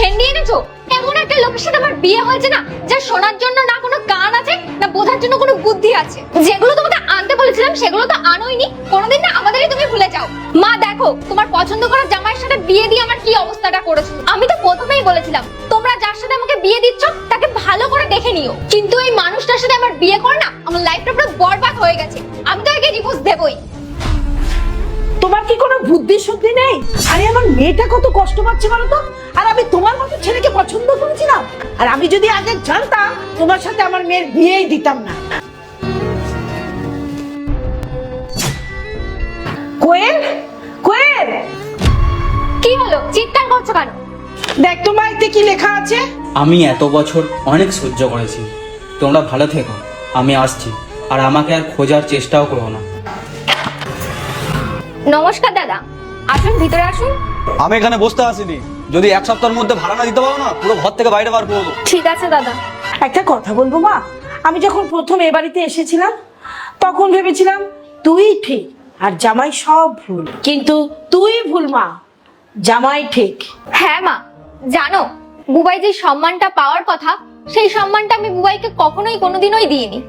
ভেন্ডি এনেছো? এমন একটা লোকের সাথে আমার বিয়ে হয়েছে না, যা শোনার জন্য না কোনো কান আছে না বোঝার জন্য কোনো বুদ্ধি আছে। যেগুলো তোমাকে আনতে বলেছিলাম সেগুলো তো আনোইনি, কোনোদিন না আমাদেরই তুমি ভুলে যাও। মা দেখো, তোমার পছন্দ করা জামাইয়ের সাথে বিয়ে দিয়ে আমার কি অবস্থাটা করেছো। আমি তো প্রথমেই বলেছিলাম তোমরা যার সাথে আমাকে বিয়ে দিচ্ছ তাকে ভালো করে দেখে নিও, কিন্তু এই মানুষটার সাথে আমার বিয়ে করে না আমার লাইফটা পুরো বরবাদ হয়ে গেছে। আমি তো একে ডিভোর্স দেবই। তোমার কি কোনো বুদ্ধি শুদ্ধি নেই? আরে আমার মেয়েটা কত কষ্ট পাচ্ছে বলো তো। আর আমি তোমার মতো ছেলেকে পছন্দ করেছিলাম, আর আমি যদি আগে জানতাম তোমার সাথে আমার মেয়ের বিয়েই দিতাম না। কোয়েল, কোয়েল, কি হলো, চিৎকার করছো কেন? দেখ তো মা, এতে কি লেখা আছে। আমি এত বছর অনেক সহ্য করেছি, তোমরা ভালো থেকো, আমি আসছি। আর আমাকে আর খোঁজার চেষ্টাও করো না। নমস্কার দাদা, আসুন ভিতরে আসুন। আমি এখানে বসতে আসিনি, যদি এক সপ্তাহের মধ্যে ভাড়া না দিতে পারো না, পুরো ঘর থেকে বাইরে বার করে দেবো। ঠিক আছে দাদা। একটা কথা বলবো মা, আমি যখন প্রথম এ বাড়িতে এসেছিলাম তখন ভেবেছিলাম তুই ঠিক আর জামাই সব ভুল, কিন্তু তুই ভুল মা, জামাই ঠিক। হ্যাঁ মা, জানো বুবাই যে সম্মানটা পাওয়ার কথা সেই সম্মানটা আমি বুবাইকে কখনোই কোনোদিনই দিইনি।